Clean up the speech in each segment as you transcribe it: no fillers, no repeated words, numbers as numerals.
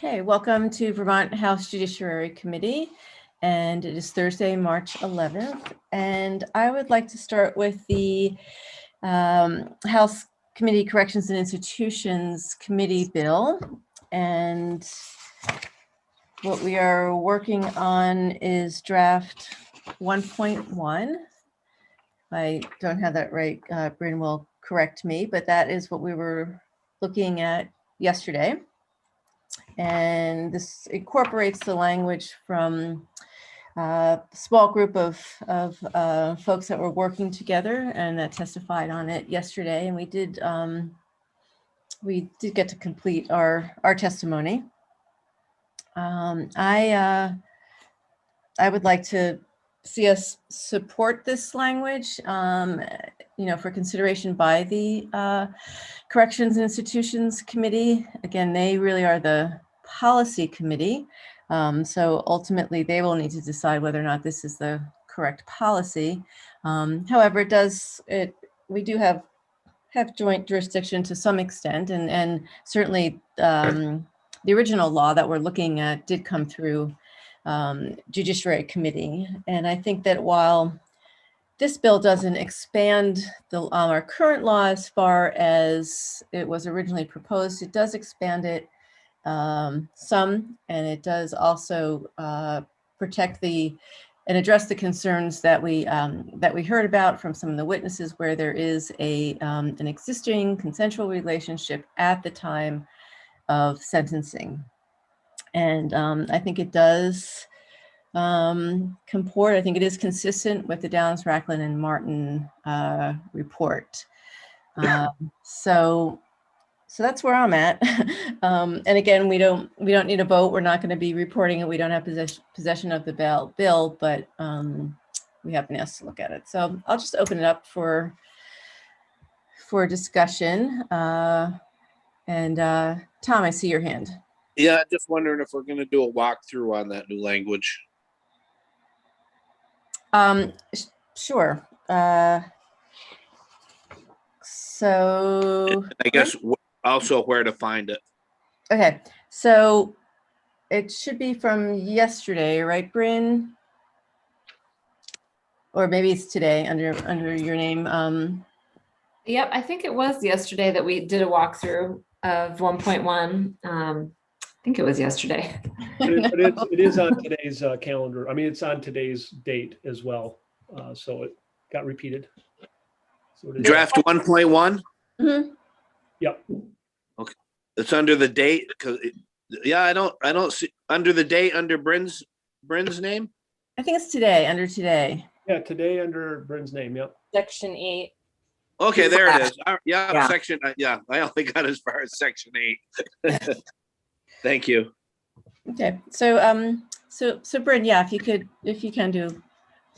Okay, welcome to Vermont House Judiciary Committee, and it is Thursday, March 11th. And I would like to start with the House Committee Corrections and Institutions Committee bill. And what we are working on is draft 1.1. If I don't have that right, Bryn will correct me, but that is what we were looking at yesterday. And this incorporates the language from a small group of folks that were working together and that testified on it yesterday. And we did get to complete our testimony. I would like to see us support this language, for consideration by the Corrections and Institutions Committee. Again, they really are the policy committee. So ultimately they will need to decide whether or not this is the correct policy. However, we do have joint jurisdiction to some extent, and certainly the original law that we're looking at did come through Judiciary Committee. And I think that while this bill doesn't expand our current law as far as it was originally proposed, it does expand it some, and it does also protect and address the concerns that we heard about from some of the witnesses, where there is an existing consensual relationship at the time of sentencing. And I think it does comport. I think it is consistent with the Downs, Racklin, and Martin report. So that's where I'm at. And again, we don't need a vote. We're not going to be reporting it. We don't have possession of the bill, but we have been asked to look at it. So I'll just open it up for discussion. And Tom, I see your hand. Yeah, just wondering if we're going to do a walkthrough on that new language. Sure. So I guess also where to find it. Okay, so it should be from yesterday, right, Bryn? Or maybe it's today under your name. Yep, I think it was yesterday that we did a walkthrough of 1.1. I think it was yesterday. It is on today's calendar. I mean, it's on today's date as well. So it got repeated. So Draft 1.1? Mm-hmm. Yep. Okay. It's under the date, because I don't see under the date under Bryn's name. I think it's today, under today. Yeah, today under Bryn's name. Yep. Section 8. Okay, there it is. Yeah. Section. I only got as far as section 8. Thank you. Okay, so so Bryn, yeah, if you can do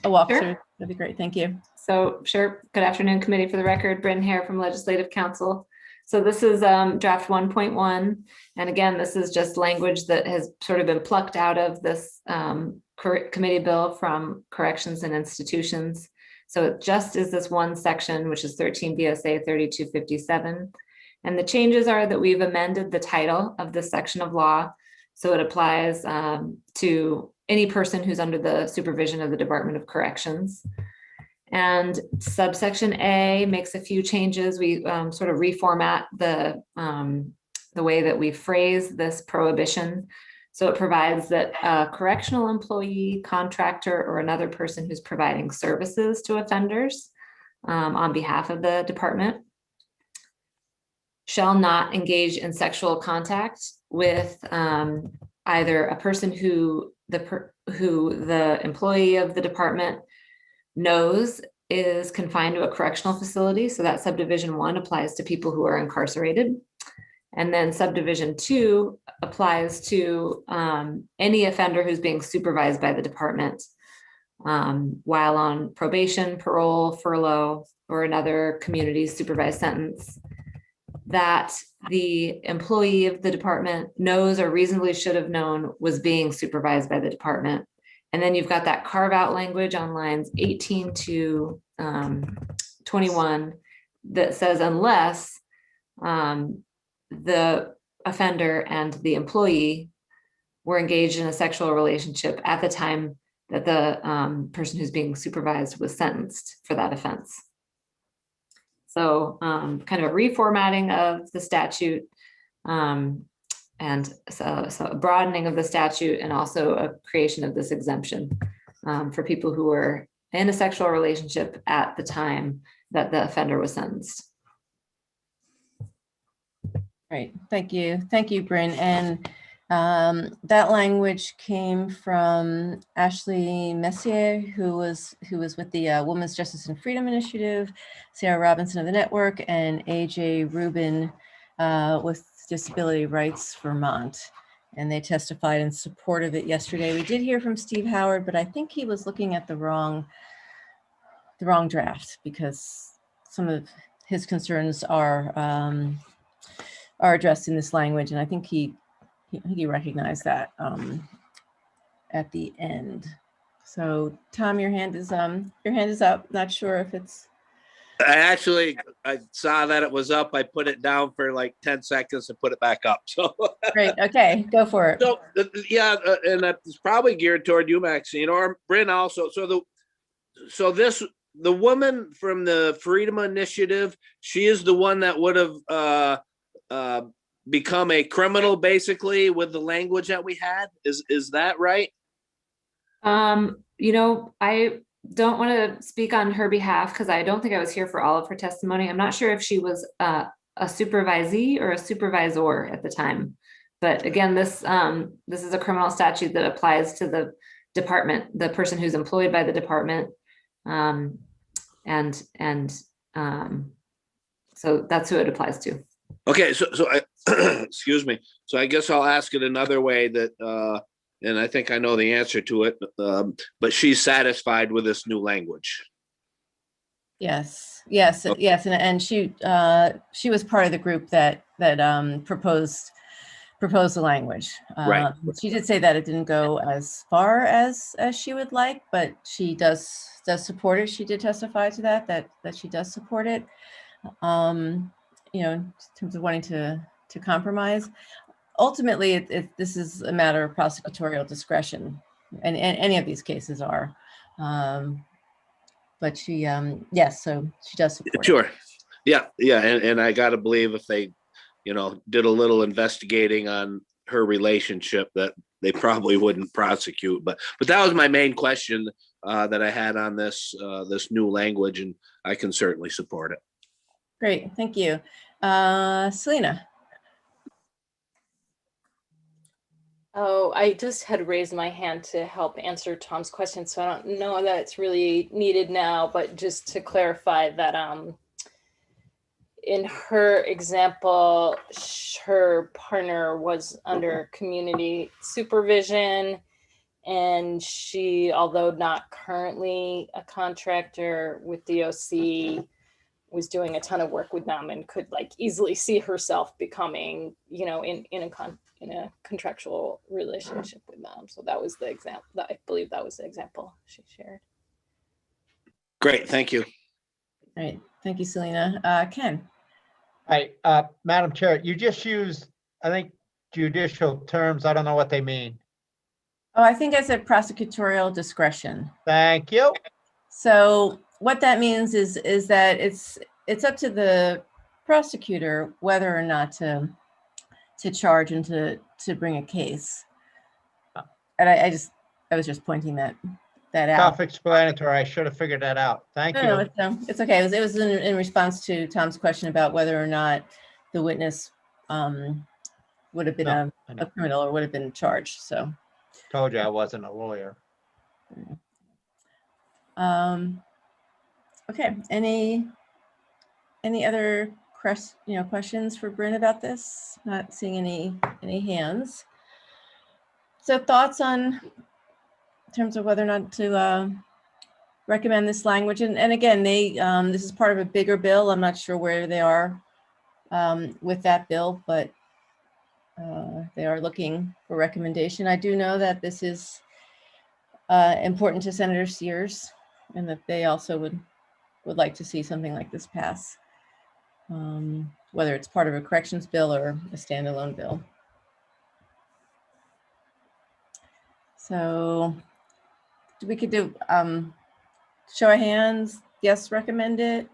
a walkthrough, Sure. That'd be great. Thank you. So sure. Good afternoon, committee. For the record, Bryn Hare from Legislative Council. So this is draft 1.1. And again, this is just language that has sort of been plucked out of this committee bill from Corrections and Institutions. So it just is this one section, which is 13 VSA 3257. And the changes are that we've amended the title of this section of law. So it applies to any person who's under the supervision of the Department of Corrections. And subsection A makes a few changes. We sort of reformat the way that we phrase this prohibition. So it provides that a correctional employee, contractor, or another person who's providing services to offenders on behalf of the department shall not engage in sexual contact with either a person who the employee of the department knows is confined to a correctional facility. So that subdivision 1 applies to people who are incarcerated. And then subdivision 2 applies to any offender who's being supervised by the department while on probation, parole, furlough, or another community supervised sentence that the employee of the department knows or reasonably should have known was being supervised by the department. And then you've got that carve out language on lines 18 to 21 that says unless the offender and the employee were engaged in a sexual relationship at the time that the person who's being supervised was sentenced for that offense. So kind of a reformatting of the statute, and so a broadening of the statute, and also a creation of this exemption for people who were in a sexual relationship at the time that the offender was sentenced. Great, thank you. Thank you, Bryn. And that language came from Ashley Messier, who was with the Women's Justice and Freedom Initiative, Sarah Robinson of the Network, and AJ Rubin with Disability Rights Vermont. And they testified in support of it yesterday. We did hear from Steve Howard, but I think he was looking at the wrong draft, because some of his concerns are addressed in this language, and I think he recognized that at the end. So Tom, your hand is up. Not sure if it's. I saw that it was up. I put it down for like 10 seconds and put it back up. So Great. Okay, go for it. so yeah, and that's probably geared toward you, Maxine, or Bryn also. So the woman from the Freedom Initiative, she is the one that would have become a criminal, basically, with the language that we had. Is that right? You know, I don't want to speak on her behalf because I don't think I was here for all of her testimony. I'm not sure if she was a supervisee or a supervisor at the time. But again, this is a criminal statute that applies to the department, the person who's employed by the department. So that's who it applies to. Okay, so I, excuse me. So I guess I'll ask it another way that, and I think I know the answer to it, but she's satisfied with this new language. Yes, and she was part of the group that proposed the language. Right. She did say that it didn't go as far as she would like, but she does support it. She did testify to that she does support it. You know, in terms of wanting to compromise. Ultimately, this is a matter of prosecutorial discretion, and any of these cases are. But she, yes, so she does support Sure. it. Yeah, and I got to believe if they, did a little investigating on her relationship, that they probably wouldn't prosecute. But that was my main question that I had on this new language, and I can certainly support it. Great, thank you. Selena. Oh, I just had raised my hand to help answer Tom's question, so I don't know that it's really needed now, but just to clarify that in her example, her partner was under community supervision, and she, although not currently a contractor with DOC, was doing a ton of work with them and could like easily see herself becoming, in a contractual relationship with them. So that was the example. I believe that was the example she shared. Great, thank you. Great, thank you, Selena. Ken. Hi, Madam Chair, you just used, I think, judicial terms. I don't know what they mean. Oh, I think I said prosecutorial discretion. Thank you. So what that means is that it's up to the prosecutor whether or not to charge and to bring a case. And I was just pointing that out. Self-explanatory. I should have figured that out. Thank you. No, it's okay. It was in response to Tom's question about whether or not the witness would have been a criminal or would have been charged. So told you I wasn't a lawyer. Okay. Any other questions for Bryn about this? Not seeing any hands. So thoughts in terms of whether or not to recommend this language, and again, this is part of a bigger bill. I'm not sure where they are with that bill, but they are looking for recommendation. I do know that this is important to Senator Sears, and that they also would like to see something like this pass, whether it's part of a corrections bill or a standalone bill. So we could do show of hands. Yes, recommend it.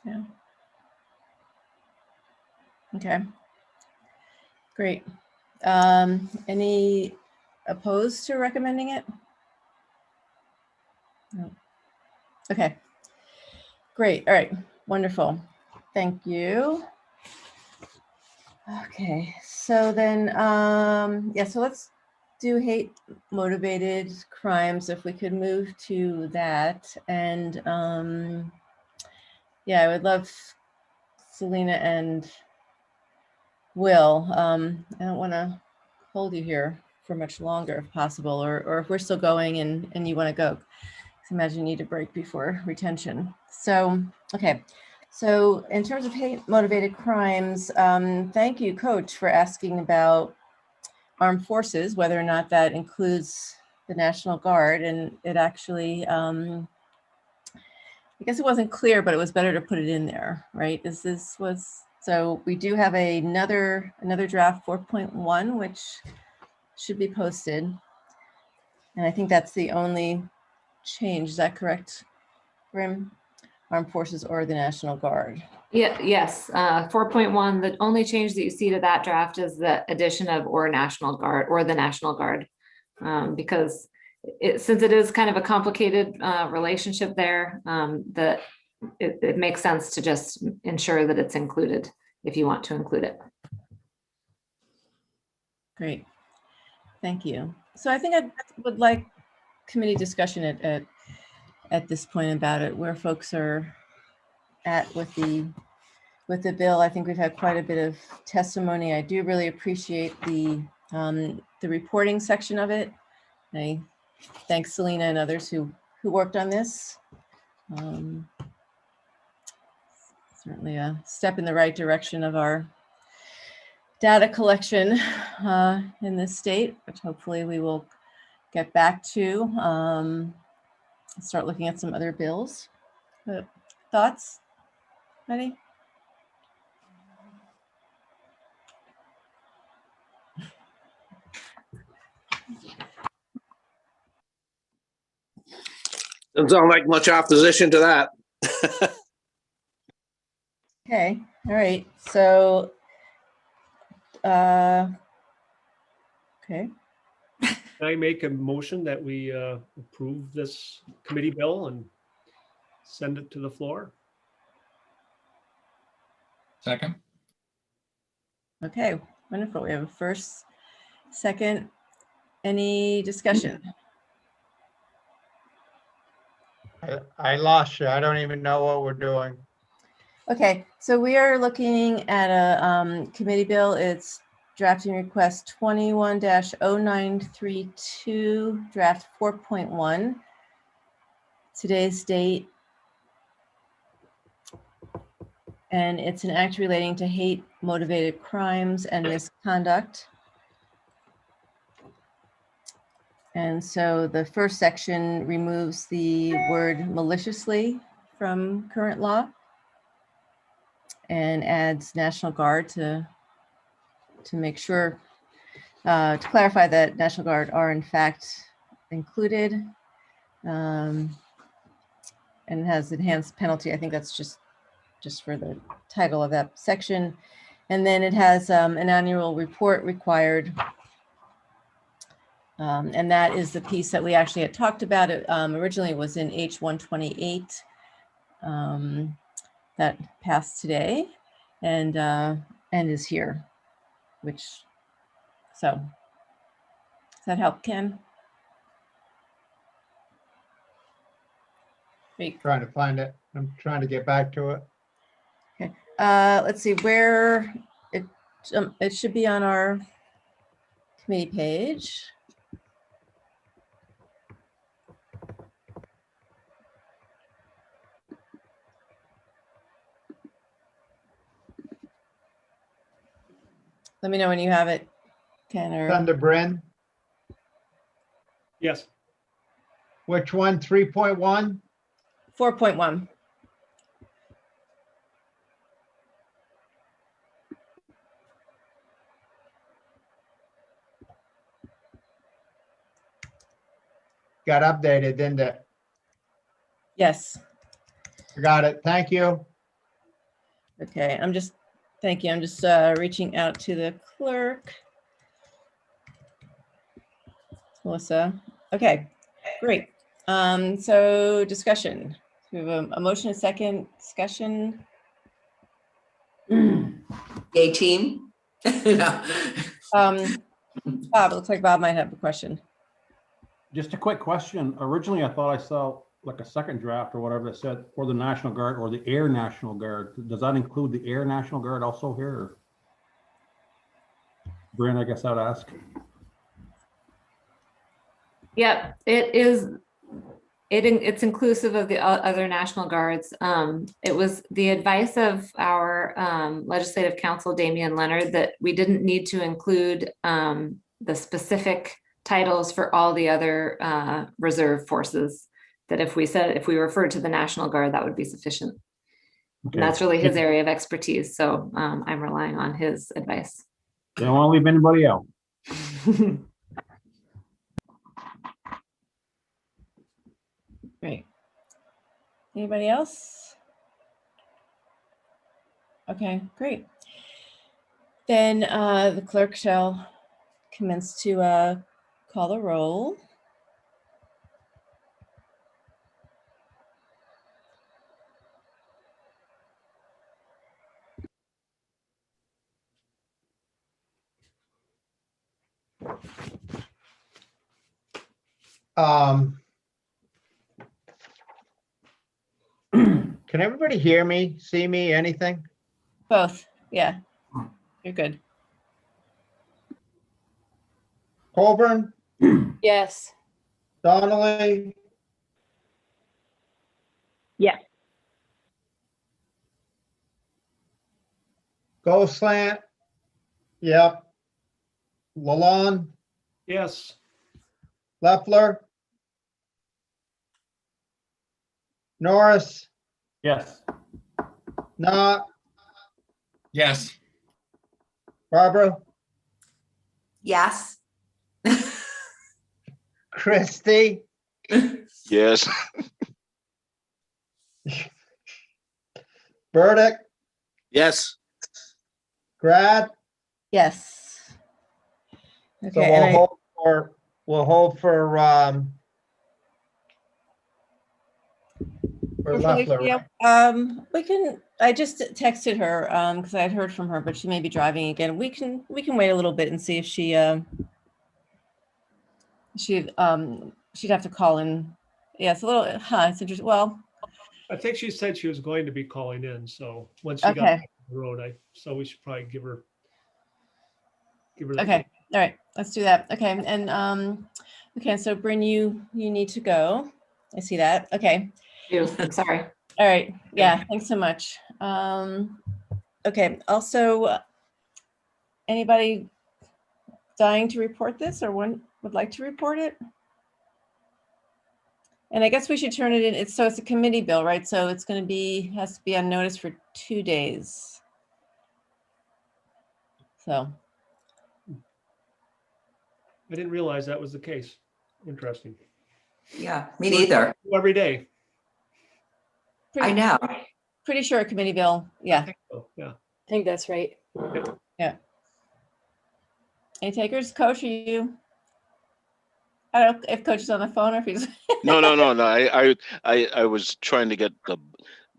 Yeah. Okay. Great. Any opposed to recommending it? No. Okay. Great. All right. Wonderful. Thank you. Okay. So then, yeah, so let's do hate motivated crimes if we could move to that. And yeah, I would love Selena and Will. I don't want to hold you here for much longer if possible, or if we're still going and you want to go. 'Cause imagine you need a break before retention. So, okay. So in terms of hate motivated crimes, thank you, Coach, for asking about armed forces, whether or not that includes the National Guard. And it actually, I guess it wasn't clear, but it was better to put it in there, right? So we do have another draft 4.1, which should be posted. And I think that's the only change. Is that correct, Grim? Armed Forces or the National Guard? Yeah, yes, 4.1, the only change that you see to that draft is the addition of or National Guard or the National Guard. Because since it is kind of a complicated relationship there, that it makes sense to just ensure that it's included if you want to include it. Great. Thank you. So I think I would like committee discussion at this point about it, where folks are at with the bill. I think we've had quite a bit of testimony. I do really appreciate the reporting section of it. I thank Selena and others who worked on this. Certainly a step in the right direction of our data collection in this state, which hopefully we will get back to. Start looking at some other bills. Thoughts? Ready? Doesn't sound like much opposition to that. Okay. All right. So, okay. Can I make a motion that we approve this committee bill and send it to the floor? Second. Okay. Wonderful. We have a first, second. Any discussion? I lost you. I don't even know what we're doing. Okay. So we are looking at a committee bill. It's drafting request 21-0932, draft 4.1. Today's date. And it's an act relating to hate motivated crimes and misconduct. And so the first section removes the word maliciously from current law and adds National Guard to make sure, to clarify that National Guard are in fact included. And it has enhanced penalty. I think that's just for the title of that section. And then it has an annual report required. And that is the piece that we actually had talked about. It originally was in H.128 that passed today and is here, so does that help, Ken? Great. Trying to find it. I'm trying to get back to it. Okay. Let's see where it should be on our committee page. Let me know when you have it, Ken. Or Thunder Bryn, Yes. which one? 3.1? 4.1. got updated, didn't it? Yes. Got it. Thank you. Okay, thank you. I'm just reaching out to the clerk. Melissa. Okay, great. So discussion. We have a motion, a second discussion. Yay, team. No. Bob, it looks like Bob might have a question. Just a quick question. Originally, I thought I saw like a second draft or whatever that said for the National Guard or the Air National Guard. Does that include the Air National Guard also here? Or? Bryn, I guess I'd ask. Yep, it is. It's inclusive of the other National Guards. It was the advice of our legislative counsel, Damian Leonard, that we didn't need to include the specific titles for all the other reserve forces. That if we referred to the National Guard, that would be sufficient. Okay. And that's really his area of expertise. So I'm relying on his advice. Don't want to leave anybody out. Great. Anybody else? Okay, great. Then the clerk shall commence to call the roll. Can everybody hear me, see me, anything? Both, yeah. You're good. Colburn, Yes. Donnelly? Yes. Go Slant? Yep. Lalonde, Yes. Leffler? Norris, Yes. Knott, Yes. Barbara, Yes. Christie, Yes. Burdick, Yes. Grad. Yes. So Okay, and we'll hold for Leffler. yeah, I just texted her because I had heard from her, but she may be driving again. We can wait a little bit and see if she'd have to call in. Yeah, it's a little, it's interesting. Well, I think she said she was going to be calling in. So once she got okay. on the road, so we should probably give her that. Okay, all right, let's do that. Okay, and okay, so Bryn, you need to go. I see that. Okay. Sorry. All right. Yeah, thanks so much. Okay, also, anybody dying to report this or one would like to report it? And I guess we should turn it in. It's a committee bill, right? So it's going to has to be on notice for 2 days. So. I didn't realize that was the case. Interesting. Yeah, me neither. Every day. I know. Pretty sure a committee bill. Yeah. Oh, yeah. I think that's right. Yeah. Any takers? Coach, are you? I don't know if Coach is on the phone or if he's. No. I was trying to get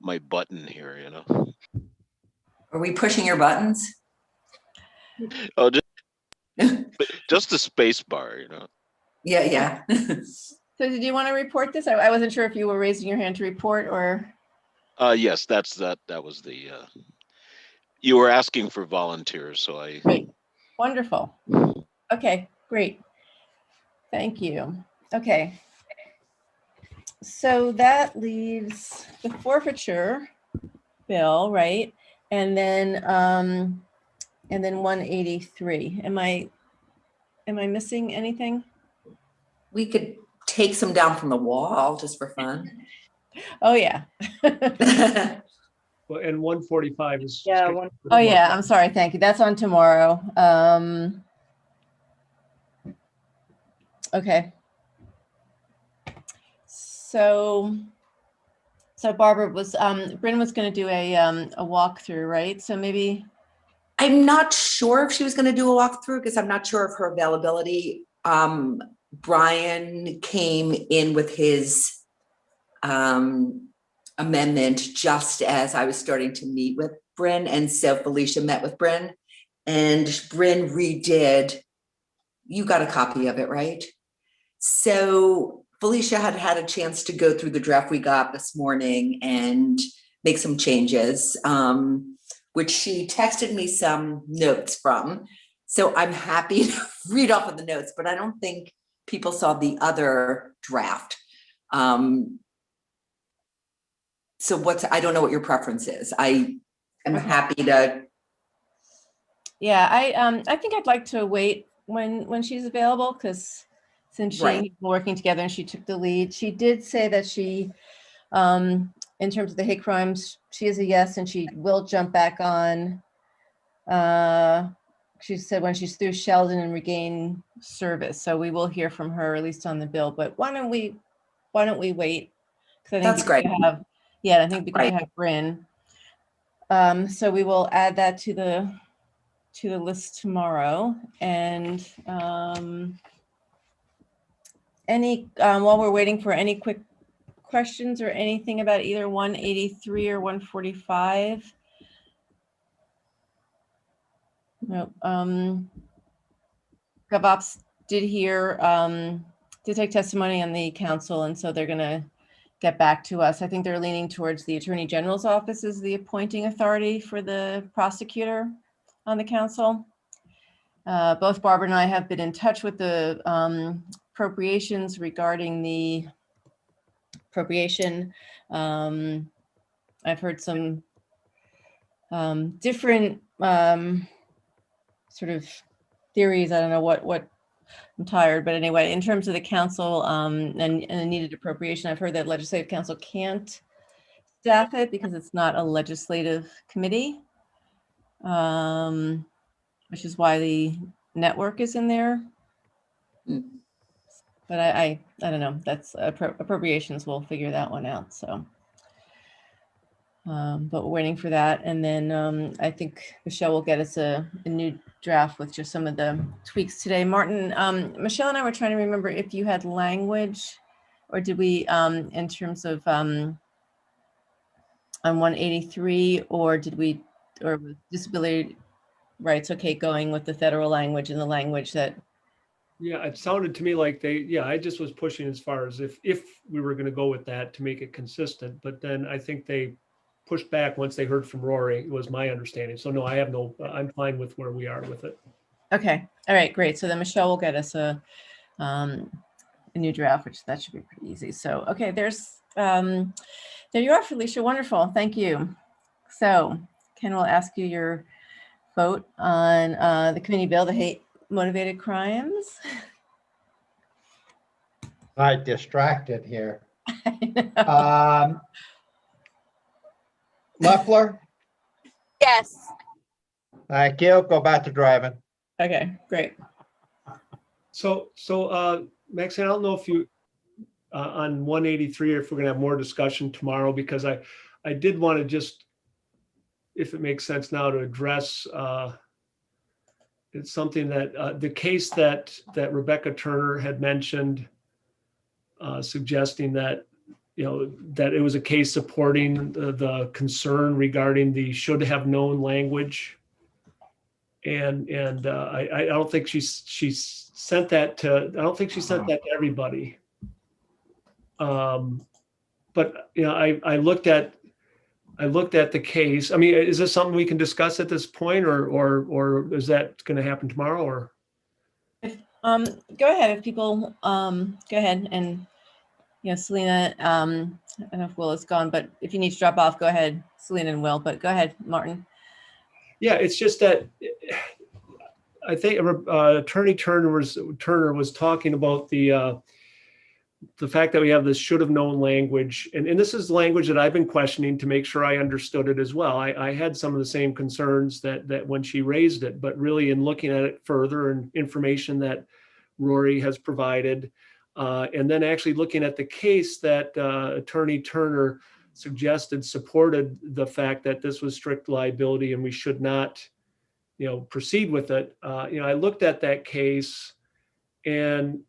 my button here, you know. Are we pushing your buttons? Oh, just the space bar, you know. Yeah. So did you want to report this? I wasn't sure if you were raising your hand to report or. Yes, that was the. You were asking for volunteers, so I. Great. Wonderful. Okay, great. Thank you. Okay. So that leaves the forfeiture bill, right? And then 183. Am I missing anything? We could take some down from the wall just for fun. Oh yeah. Well, and 145 is. Yeah, Oh yeah, I'm sorry. Thank you. That's on tomorrow. Okay. So Barbara was, Bryn was going to do a walkthrough, right? So maybe. I'm not sure if she was going to do a walkthrough because I'm not sure of her availability. Brian came in with his amendment just as I was starting to meet with Bryn, and so Felicia met with Bryn, and Bryn redid. You got a copy of it, right? So Felicia had had a chance to go through the draft we got this morning and make some changes, which she texted me some notes from. So I'm happy to read off of the notes, but I don't think people saw the other draft. So I don't know what your preference is. I am happy to. Yeah, I think I'd like to wait when she's available, because since she's working together and she took the lead, she did say that she, in terms of the hate crimes, she is a yes, and she will jump back on. She said when she's through Sheldon and regain service. So we will hear from her, at least on the bill. But why don't we wait? Because I think That's great. I think because you have Bryn. So we will add that to the list tomorrow. And while we're waiting for any quick questions or anything about either 183 or 145. No, GovOps did take testimony on the council, and so they're going to get back to us. I think they're leaning towards the Attorney General's office as the appointing authority for the prosecutor on the council. Both Barbara and I have been in touch with the appropriations regarding the appropriation. I've heard some different sort of theories. I don't know what I'm tired, but anyway, in terms of the council and a needed appropriation, I've heard that legislative council can't staff it because it's not a legislative committee, which is why the network is in there. But I don't know. That's appropriations. We'll figure that one out. So, but we're waiting for that, and then I think Michelle will get us a new draft with just some of the tweaks today. Martin, Michelle and I were trying to remember if you had language, or did we, in terms of on 183, or did we, or with disability rights, okay, going with the federal language and the language that. Yeah, it sounded to me like I just was pushing as far as if we were going to go with that to make it consistent, but then I think they pushed back once they heard from Rory, was my understanding. So no, I'm fine with where we are with it. Okay. All right, great. So then Michelle will get us a new draft, which that should be pretty easy. So, okay, there you are, Felicia. Wonderful. Thank you. So Ken will ask you your vote on the committee bill, the hate motivated crimes. I'm distracted here. Leffler? Yes. Thank you. Go back to driving. Okay, great. So Maxine, I don't know if you on 183 or if we're gonna have more discussion tomorrow, because I did want to just, if it makes sense now, to address it's something that the case that Rebecca Turner had mentioned, suggesting that that it was a case supporting the concern regarding the should have known language, and I don't think she sent that to everybody. But I looked at the case. I mean, is this something we can discuss at this point, or is that going to happen tomorrow? Or Go ahead if people go ahead, and Selena, I don't know if Will is gone, but if you need to drop off, go ahead, Selena and Will. But go ahead, Martin. Yeah, it's just that I think Attorney Turner was talking about the fact that we have this should have known language, and this is language that I've been questioning to make sure I understood it as well. I had some of the same concerns that when she raised it, but really in looking at it further and information that Rory has provided, And then actually looking at the case that Attorney Turner suggested supported the fact that this was strict liability and we should not, proceed with it. I looked at that case, and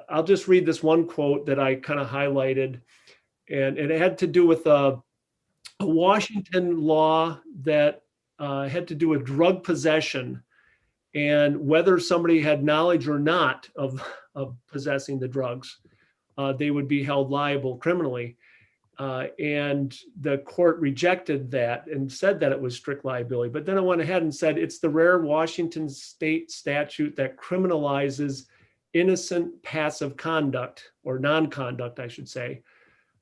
I'll just read this one quote that I kind of highlighted, and it had to do with a Washington law that had to do with drug possession and whether somebody had knowledge or not of possessing the drugs, they would be held liable criminally. And the court rejected that and said that it was strict liability. But then it went ahead and said it's the rare Washington state statute that criminalizes innocent passive conduct, or non-conduct, I should say.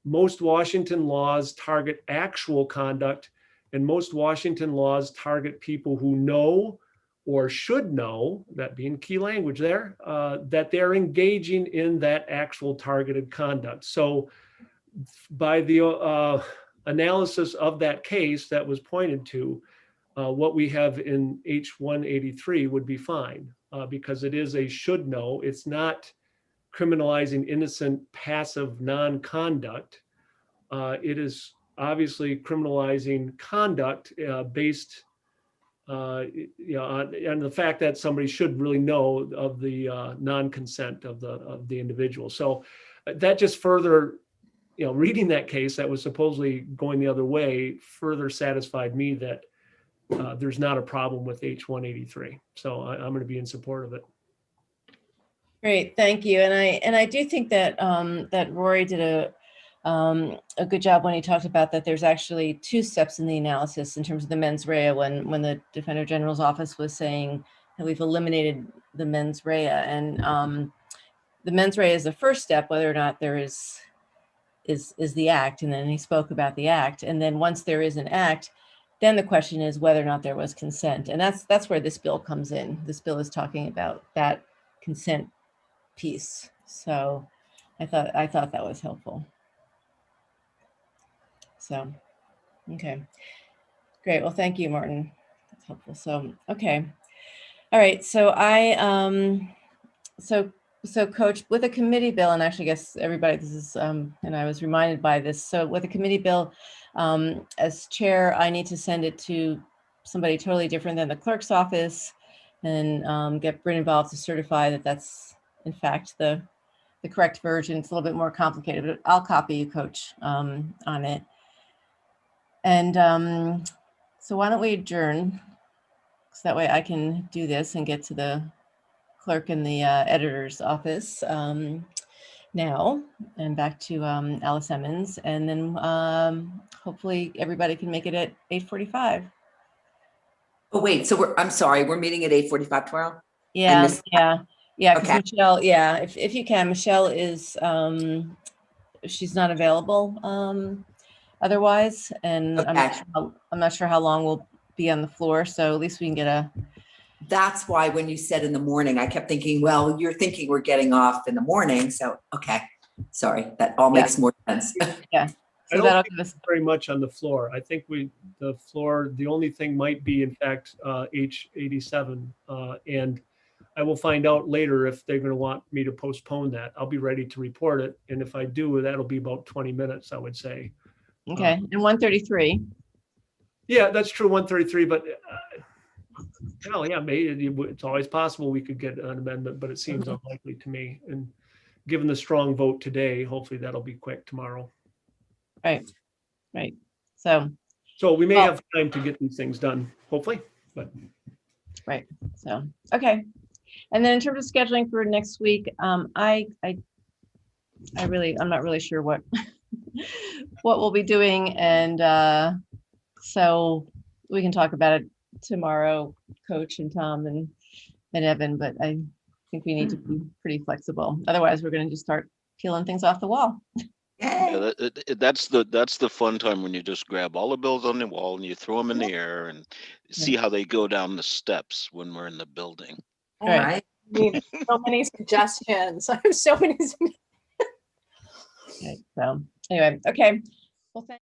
Most Washington laws target actual conduct, and most Washington laws target people who know or should know, that being key language there, that they're engaging in that actual targeted conduct. So by the analysis of that case that was pointed to, what we have in H.183 would be fine, because it is a should know. It's not criminalizing innocent passive non-conduct. It is obviously criminalizing conduct based on the fact that somebody should really know of the non-consent of the individual. So that just further, reading that case that was supposedly going the other way further satisfied me that there's not a problem with H.183. So I'm going to be in support of it. Great, thank you. And I do think that that Rory did a good job when he talked about that there's actually two steps in the analysis in terms of the mens rea, when the Defender General's office was saying that we've eliminated the mens rea. And the mens rea is the first step, whether or not there is the act. And then he spoke about the act. And then once there is an act, then the question is whether or not there was consent. And that's where this bill comes in. This bill is talking about that consent piece. So I thought that was helpful. So, okay, great. Well, thank you, Martin. That's helpful. So, okay. All right. So so Coach, with a committee bill, and actually I guess everybody, this is, and I was reminded by this. So with a committee bill, as chair, I need to send it to somebody totally different than the clerk's office and get Bryn involved to certify that that's in fact the correct version. It's a little bit more complicated, but I'll copy you, Coach, on it. And so why don't we adjourn? So that way I can do this and get to the clerk in the editor's office now, and back to Alice Emmons. And then hopefully everybody can make it at 8:45. Oh, wait, so I'm sorry, we're meeting at 8:45 tomorrow? Yeah, yeah, because Okay. Michelle, yeah, if you can, Michelle is, she's not available otherwise, and Okay. I'm not sure how long we'll be on the floor, so at least we can get a. That's why when you said in the morning, I kept thinking, well, you're thinking we're getting off in the morning. So, okay. Sorry, that all makes more sense. Yeah. I So don't that'll think give us. very much on the floor. I think the only thing might be, in fact, H87. And I will find out later if they're going to want me to postpone that. I'll be ready to report it. And if I do, that'll be about 20 minutes, I would say. Okay, and 133. Yeah, that's true, 133, but yeah, maybe it's always possible we could get an amendment, but it seems unlikely to me. And given the strong vote today, hopefully that'll be quick tomorrow. Right. So we may have time to get these things done, hopefully, but. Right. So, okay. And then in terms of scheduling for next week, I'm not really sure what we'll be doing. And so we can talk about it tomorrow, Coach and Tom and Evan, but I think we need to be pretty flexible. Otherwise, we're going to just start peeling things off the wall. Yeah, that's the fun time when you just grab all the bills on the wall and you throw them in the air and see how they go down the steps when we're in the building. All right. I need so many suggestions. I have so many. Okay, so anyway, okay. Well, thank